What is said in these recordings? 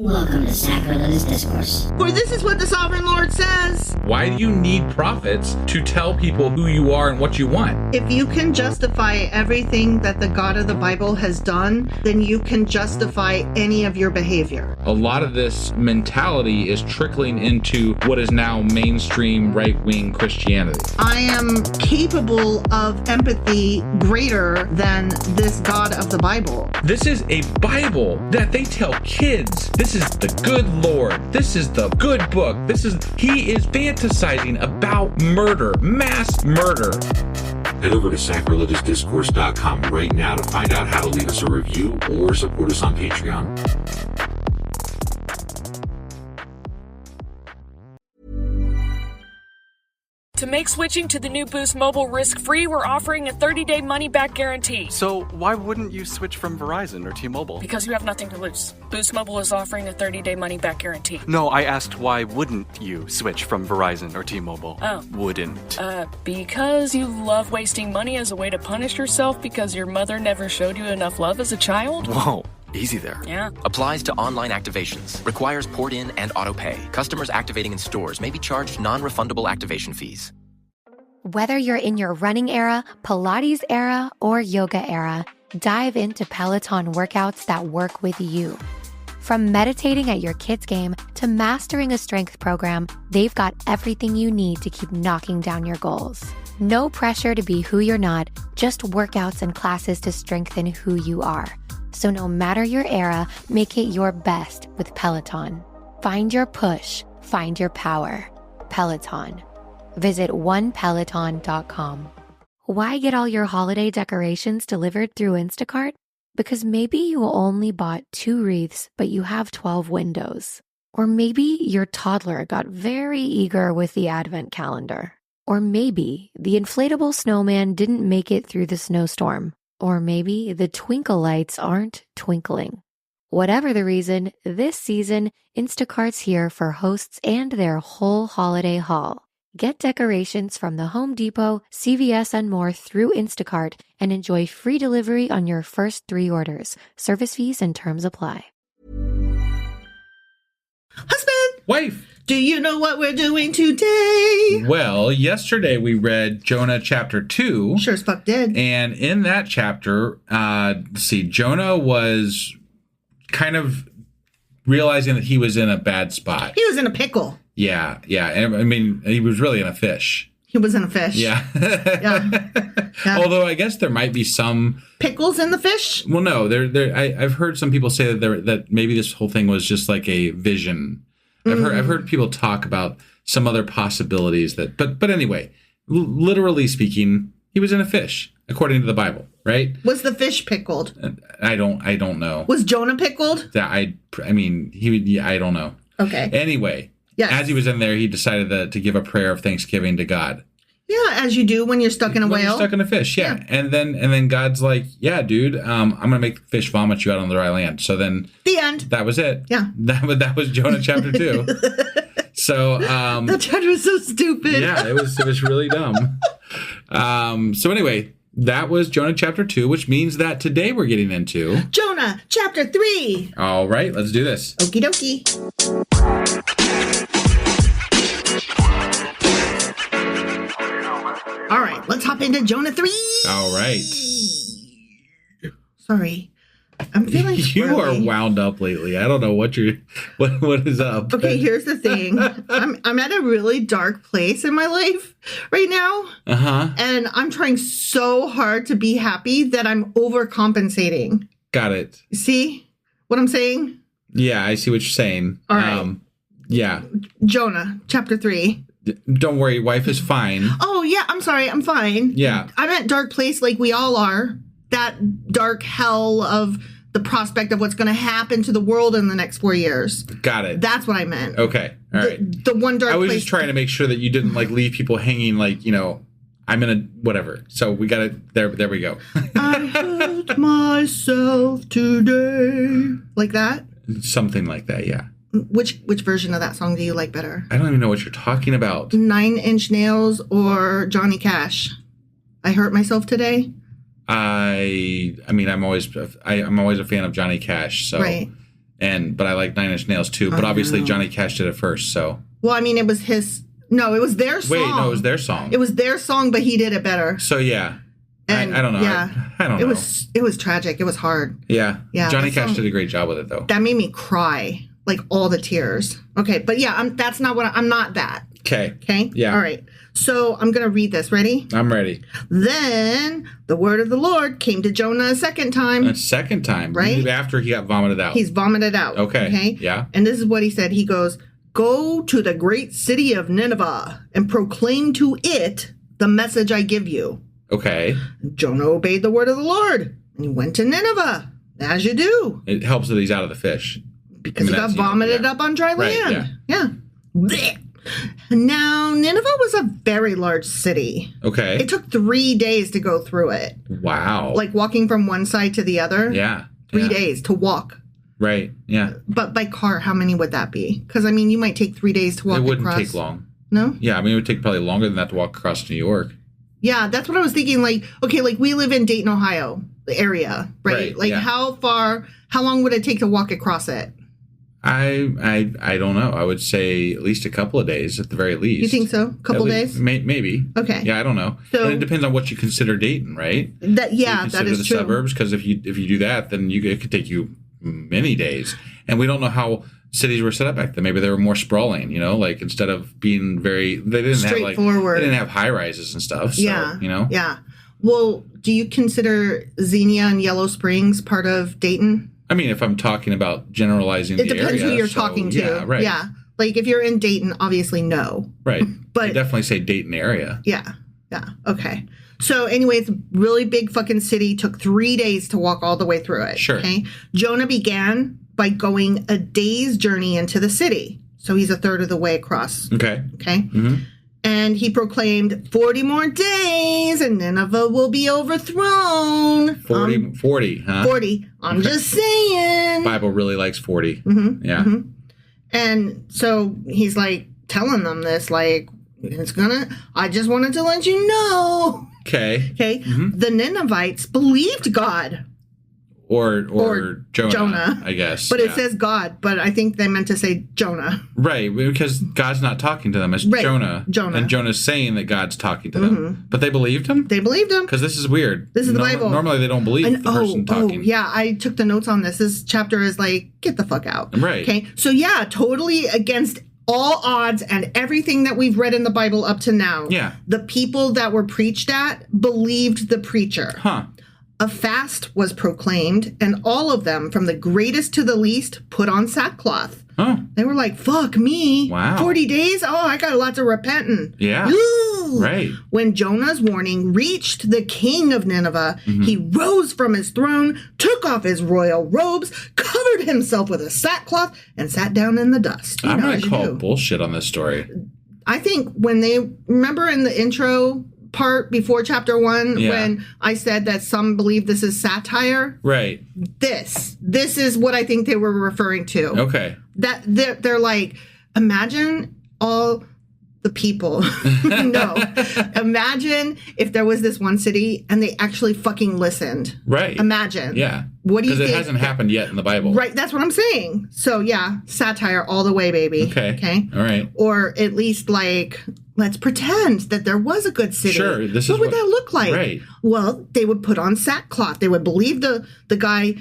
Welcome to Sacrilegious Discourse. For this is what the Sovereign Lord says. Why do you need prophets to tell people who you are and what you want? If you can justify everything that the God of the Bible has done, then you can justify any of your behavior. A lot of this mentality is trickling into what is now mainstream right-wing Christianity. I am capable of empathy greater than this God of the Bible. This is a Bible that they tell kids. This is the good Lord. This is the good book. He is fantasizing about murder, mass murder. Head over to sacrilegiousdiscourse.com right now to find out how to leave us a review or support us on Patreon. To make switching to the new Boost Mobile risk-free, we're offering a 30-day money-back guarantee. So why wouldn't you switch from Verizon or T-Mobile? Because you have nothing to lose. Boost Mobile is offering a 30-day money-back guarantee. No, I asked why wouldn't you switch from Verizon or T-Mobile? Oh. Wouldn't. Because you love wasting money as a way to punish yourself because your mother never showed you enough love as a child? Whoa. Easy there. Yeah. Applies to online activations. Requires port in and auto pay. Customers activating in stores may be charged non-refundable activation fees. Whether you're in your running era, Pilates era, or yoga era, dive into Peloton workouts that work with you. From meditating at your kids' game to mastering a strength program, they've got everything you need to keep knocking down your goals. No pressure to be who you're not, just workouts and classes to strengthen who you are. So no matter your era, make it your best with Peloton. Find your push, find your power. Peloton. Visit onepeloton.com. Why get all your holiday decorations delivered through Instacart? Because maybe you only bought 2 wreaths, but you have 12 windows. Or maybe your toddler got very eager with the advent calendar. Or maybe the inflatable snowman didn't make it through the snowstorm. Or maybe the twinkle lights aren't twinkling. Whatever the reason, this season, Instacart's here for hosts and their whole holiday haul. Get decorations from the Home Depot, CVS, and more through Instacart and enjoy free delivery on your first 3 orders. Service fees and terms apply. Husband! Wife! Do you know what we're doing today? Well, yesterday we read Jonah chapter 2. Sure as fuck did. And in that chapter, Jonah was kind of realizing that he was in a bad spot. He was in a pickle. Yeah. And I mean, he was really in a fish. He was in a fish. Yeah. Yeah. Although I guess there might be some pickles in the fish. Well, no, I've heard some people say that maybe this whole thing was just like a vision. I've heard people talk about some other possibilities but anyway, literally speaking, he was in a fish according to the Bible, right? Was the fish pickled? I don't know. Was Jonah pickled? I don't know. Okay. Anyway. Yes. As he was in there, he decided to give a prayer of thanksgiving to God. Yeah, as you do when you're stuck in a whale. You're stuck in a fish, yeah. And then God's like, yeah, dude, I'm going to make the fish vomit you out on the dry land. So then... The end. That was it. Yeah. That was Jonah chapter 2. So... that chapter was so stupid. Yeah, it was really dumb. So anyway, that was Jonah chapter 2, which means that today we're getting into... Jonah chapter 3. All right, let's do this. Okie dokie. All right, let's hop into Jonah 3. All right. Sorry. I'm feeling You are wound up lately. I don't know what is up. Okay, here's the thing. I'm at a really dark place in my life right now. Uh-huh. And I'm trying so hard to be happy that I'm overcompensating. Got it. See what I'm saying? Yeah, I see what you're saying. All right. Yeah. Jonah, chapter 3. Don't worry, wife is fine. Oh, yeah, I'm sorry, I'm fine. Yeah. I'm at dark place like we all are. That dark hell of the prospect of what's going to happen to the world in the next 4 years. Got it. That's what I meant. Okay, all right. The one dark place. I was just trying to make sure that you didn't leave people hanging I'm in a whatever. So we got it. There we go. I hurt myself today. Like that? Something like that, yeah. Which version of that song do you like better? I don't even know what you're talking about. 9 Inch Nails or Johnny Cash? I hurt myself today. I'm always a fan of Johnny Cash. So right. but I like Nine Inch Nails too. But obviously Johnny Cash did it first, so. Well, I mean, it was his. No, it was their song. Wait, no, it was their song. It was their song, but he did it better. So yeah, and I don't know. Yeah, I don't know. It was tragic. It was hard. Yeah, yeah. Johnny Cash did a great job with it, though. That made me cry, like all the tears. Okay, but yeah, that's not what I'm not that. Okay. Okay. Yeah. All right. So I'm gonna read this. Ready? I'm ready. Then the word of the Lord came to Jonah a second time. A second time, right? After he got vomited out. He's vomited out. Okay. Okay. Yeah. And this is what he said. He goes, "Go to the great city of Nineveh and proclaim to it the message I give you." Okay. Jonah obeyed the word of the Lord, and he went to Nineveh, as you do. It helps that he's out of the fish. Because he got vomited up on dry land. Yeah. Blech. Now, Nineveh was a very large city. Okay. It took 3 days to go through it. Wow. Like walking from one side to the other. Yeah. 3 days to walk. Right. Yeah. But by car, how many would that be? Because, I mean, you might take 3 days to walk across. It wouldn't take long. No? Yeah, I mean, it would take probably longer than that to walk across New York. Yeah, that's what I was thinking. Like, okay, like we live in Dayton, Ohio, the area, right? Like, how long would it take to walk across it? I don't know. I would say at least a couple of days at the very least. You think so? Couple days? Maybe. Okay. Yeah, I don't know. So, and it depends on what you consider Dayton, right? That is the true. Suburbs, because if you do that, then it could take you many days. And we don't know how cities were set up back then. Maybe they were more sprawling, like instead of being they didn't have high rises and stuff. So, Yeah. Well, do you consider Xenia and Yellow Springs part of Dayton? I mean, if I'm talking about generalizing the area. It depends who you're talking to. Yeah, right. Yeah. Like if you're in Dayton, obviously no. Right. But I definitely say Dayton area. Yeah. Yeah. Okay. So anyway, it's a really big fucking city. Took 3 days to walk all the way through it. Sure. Okay. Jonah began by going a day's journey into the city. So he's a third of the way across. Okay. Okay. Mm-hmm. And he proclaimed 40 more days and Nineveh will be overthrown. 40, huh? 40. I'm just saying. Bible really likes 40. Mm-hmm. Yeah. Mm-hmm. And so he's like telling them this, like, I just wanted to let you know. Okay. Okay. Mm-hmm. The Ninevites believed God. Or Jonah, I guess. But it says God, but I think they meant to say Jonah. Right, because God's not talking to them. It's Jonah. And Jonah's saying that God's talking to them. Mm-hmm. But they believed him? They believed him. Because this is weird. This is the Bible. Normally they don't believe the person talking. Oh, yeah, I took the notes on this. This chapter is like, get the fuck out. Right. Okay, so yeah, totally against all odds and everything that we've read in the Bible up to now. Yeah. The people that were preached at believed the preacher. Huh. A fast was proclaimed, and all of them, from the greatest to the least, put on sackcloth. Oh. They were like, fuck me. Wow. 40 days? Oh, I got lots of repenting. Yeah. Ooh. Right. When Jonah's warning reached the king of Nineveh, he rose from his throne, took off his royal robes, covered himself with a sackcloth, and sat down in the dust. I'm going to call bullshit on this story. I think when remember in the intro part before chapter 1 when I said that some believe this is satire? Right. This is what I think they were referring to. Okay. That they're like, imagine all the people. No. Imagine if there was this one city and they actually fucking listened. Right. Imagine. Yeah. What do you think? Because it hasn't happened yet in the Bible. Right. That's what I'm saying. So yeah, satire all the way, baby. Okay. All right. Or at least like, let's pretend that there was a good city. Sure. What would that look like? Right. Well, they would put on sackcloth. They would believe the guy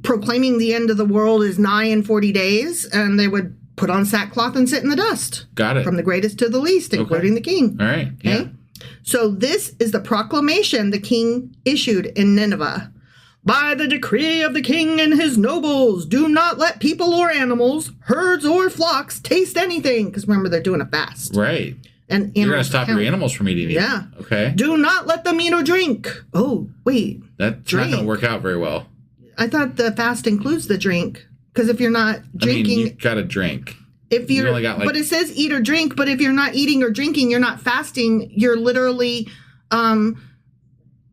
proclaiming the end of the world is nigh in 40 days, and they would put on sackcloth and sit in the dust. Got it. From the greatest to the least, including the king. All right. Okay. Yeah. So this is the proclamation the king issued in Nineveh. By the decree of the king and his nobles, do not let people or animals, herds or flocks taste anything. Because remember, they're doing a fast. Right. And you're going to stop your animals from eating it. Yeah. Okay. Do not let them eat or drink. Oh, wait. That's not going to work out very well. I thought the fast includes the drink. Because if you're not drinking... I mean, you got to drink. If you're, only got but it says eat or drink. But if you're not eating or drinking, you're not fasting. You're literally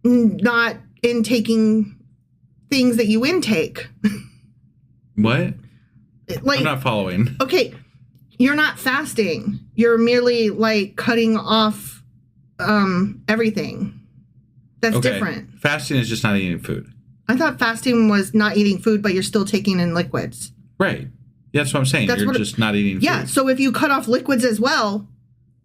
not intaking things that you intake. What? Like, I'm not following. Okay, you're not fasting. You're merely like cutting off everything. That's different. Fasting is just not eating food. I thought fasting was not eating food, but you're still taking in liquids. Right. That's what I'm saying. You're just not eating food. Yeah. So if you cut off liquids as well,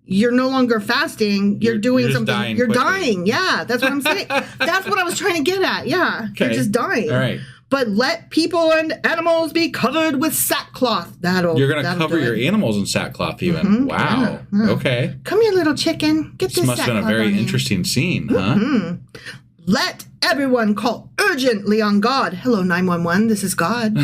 you're no longer fasting. You're doing something. You're dying. Yeah. That's what I'm saying. That's what I was trying to get at. Yeah. Okay. You're just dying. All right. But let people and animals be covered with sackcloth. You're going to cover your animals in sackcloth even. Mm-hmm. Wow. Yeah. Okay. Come here, little chicken. Get this must have been a very interesting scene, huh? Mm-hmm. Let everyone call urgently on God. Hello, 911. This is God.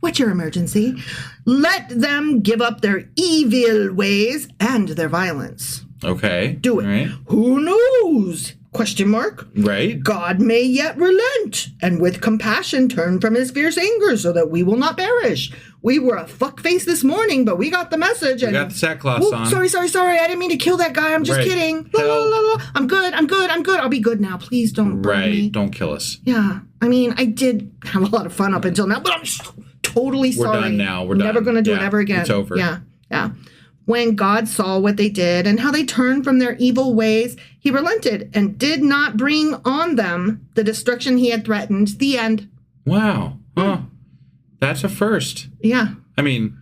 What's your emergency? Let them give up their evil ways and their violence. Okay. Do it. Right. Who knows? Question mark. Right. God may yet relent and with compassion turn from his fierce anger so that we will not perish. We were a fuckface this morning, but we got the message. We got the sackcloth on. Sorry. I didn't mean to kill that guy. I'm just kidding. La, la, la, la. I'm good. I'll be good now. Please don't burn me. Don't kill us. Yeah. I mean, I did have a lot of fun up until now, but I'm totally sorry. We're done now. We're done. Never going to do it ever again. It's over. Yeah. When God saw what they did and how they turned from their evil ways, he relented and did not bring on them the destruction he had threatened. The end. Wow. Huh. That's a first. Yeah. I mean,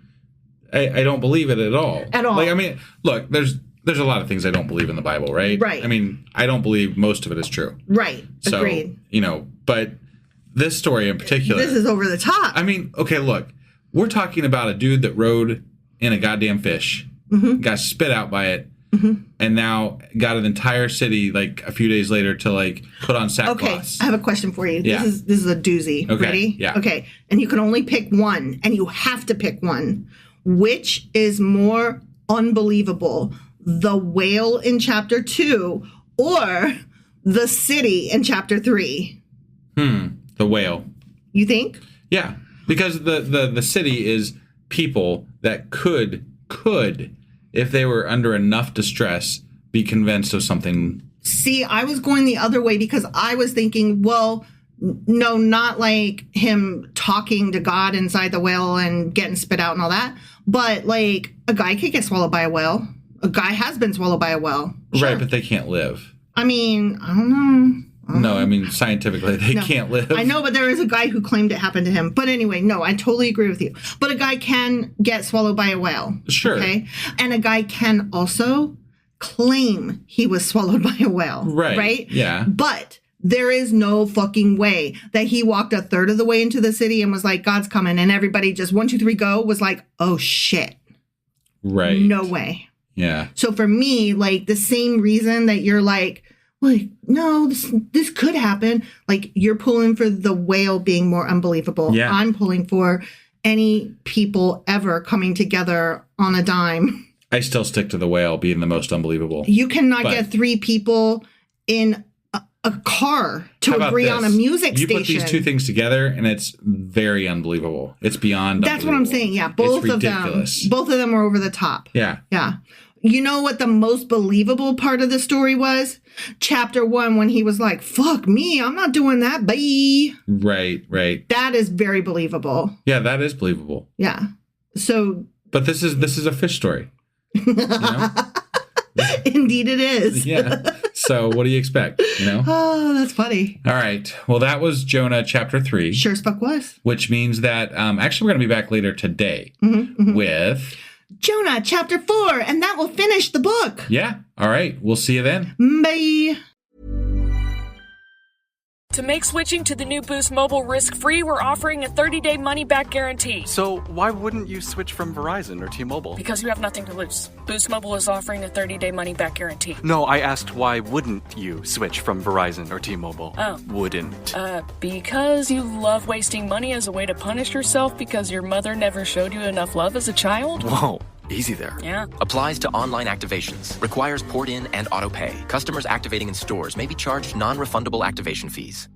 I don't believe it at all. At all. Like, I mean, look, there's a lot of things I don't believe in the Bible, right? Right. I mean, I don't believe most of it is true. Right. So, agreed. But this story in particular. This is over the top. I mean, okay, look, we're talking about a dude that rode in a goddamn fish. Mm-hmm. Got spit out by it, mm-hmm. and now got an entire city like a few days later to like put on sackcloth. Okay, I have a question for you. Yeah. This is a doozy. Okay. Ready? Yeah. Okay, and you can only pick one, and you have to pick one. Which is more unbelievable, the whale in chapter 2 or the city in chapter 3? The whale. You think? Yeah, because the city is people that could, if they were under enough distress, be convinced of something. See, I was going the other way because I was thinking, well, no, not like him talking to God inside the whale and getting spit out and all that, but like a guy could get swallowed by a whale. A guy has been swallowed by a whale. Sure. Right, but they can't live. I mean, I don't know. No, I mean, scientifically, they can't live. I know, but there is a guy who claimed it happened to him. But anyway, no, I totally agree with you. But a guy can get swallowed by a whale. Sure. Okay? And a guy can also claim he was swallowed by a whale. Right. Right? Yeah. But there is no fucking way that he walked a third of the way into the city and was like, God's coming. And everybody just 1, 2, 3, go was like, oh, shit. Right. No way. Yeah. So for me, like the same reason that you're like no, this could happen. Like you're pulling for the whale being more unbelievable. Yeah. I'm pulling for any people ever coming together on a dime. I still stick to the whale being the most unbelievable. You cannot get 3 people in a car to agree on a music station. You put these two things together and it's very unbelievable. It's beyond That's what I'm saying. Yeah. Both of them are over the top. Yeah. Yeah. You know what the most believable part of the story was? Chapter 1, when he was like, fuck me, I'm not doing that, bye. Right. That is very believable. Yeah, that is believable. Yeah. So. But this is a fish story. You know? Indeed it is. Yeah. So what do you expect? You know? Oh, that's funny. All right. Well, that was Jonah chapter 3. Sure as fuck was. Which means that actually we're going to be back later today with Jonah chapter 4, and that will finish the book. Yeah. All right. We'll see you then. Bye. To make switching to the new Boost Mobile risk-free, we're offering a 30-day money-back guarantee. So why wouldn't you switch from Verizon or T-Mobile? Because you have nothing to lose. Boost Mobile is offering a 30-day money-back guarantee. No, I asked why wouldn't you switch from Verizon or T-Mobile? Oh. Wouldn't. Because you love wasting money as a way to punish yourself because your mother never showed you enough love as a child? Whoa. Easy there. Yeah. Applies to online activations. Requires port in and auto pay. Customers activating in stores may be charged non-refundable activation fees.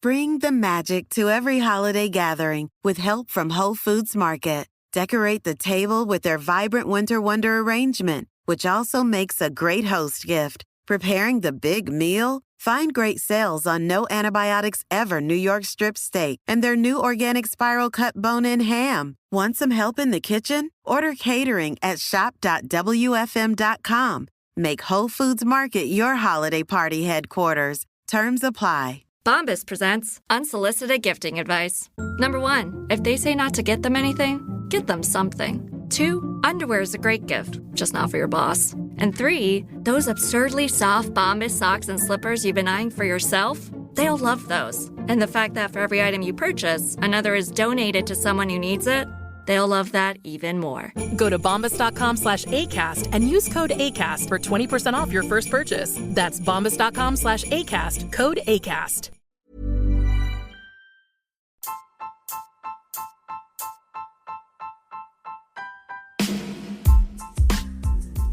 Bring the magic to every holiday gathering with help from Whole Foods Market. Decorate the table with their vibrant Winter Wonder arrangement, which also makes a great host gift. Preparing the big meal? Find great sales on no antibiotics ever New York strip steak and their new organic spiral cut bone-in ham. Want some help in the kitchen? Order catering at shop.wfm.com. Make Whole Foods Market your holiday party headquarters. Terms apply. Bombas presents unsolicited gifting advice. Number 1, if they say not to get them anything, get them something. 2, underwear is a great gift, just not for your boss. And 3, those absurdly soft Bombas socks and slippers you've been eyeing for yourself, they'll love those. And the fact that for every item you purchase, another is donated to someone who needs it, they'll love that even more. Go to bombas.com/ACAST and use code ACAST for 20% off your first purchase. That's bombas.com/ACAST, code ACAST.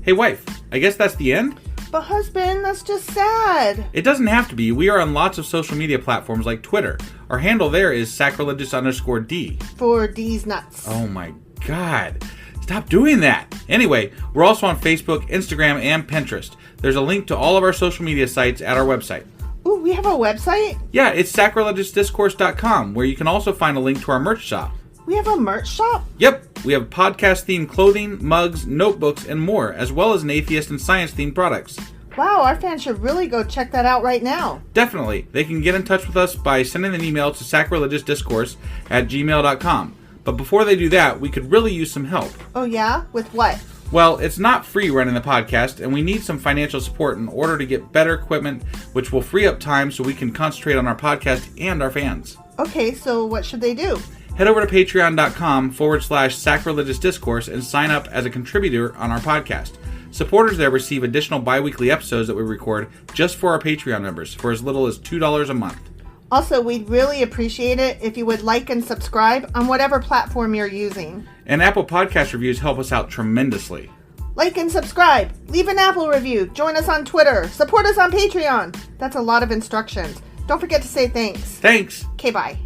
Hey, wife, I guess that's the end? But husband, that's just sad. It doesn't have to be. We are on lots of social media platforms like Twitter. Our handle there is sacrilegious_D. For D's nuts. Oh my God. Stop doing that. Anyway, we're also on Facebook, Instagram, and Pinterest. There's a link to all of our social media sites at our website. Ooh, we have a website? Yeah, it's sacrilegiousdiscourse.com, where you can also find a link to our merch shop. We have a merch shop? Yep, we have podcast-themed clothing, mugs, notebooks, and more, as well as an atheist and science-themed products. Wow, our fans should really go check that out right now. Definitely. They can get in touch with us by sending an email to sacrilegiousdiscourse@gmail.com. But before they do that, we could really use some help. Oh yeah? With what? Well, it's not free running the podcast, and we need some financial support in order to get better equipment, which will free up time so we can concentrate on our podcast and our fans. Okay, so what should they do? Head over to patreon.com/sacrilegious discourse and sign up as a contributor on our podcast. Supporters there receive additional bi-weekly episodes that we record just for our Patreon members for as little as $2 a month. Also, we'd really appreciate it if you would like and subscribe on whatever platform you're using. And Apple Podcast reviews help us out tremendously. Like and subscribe, leave an Apple review, join us on Twitter, support us on Patreon. That's a lot of instructions. Don't forget to say thanks. Thanks. Okay, bye.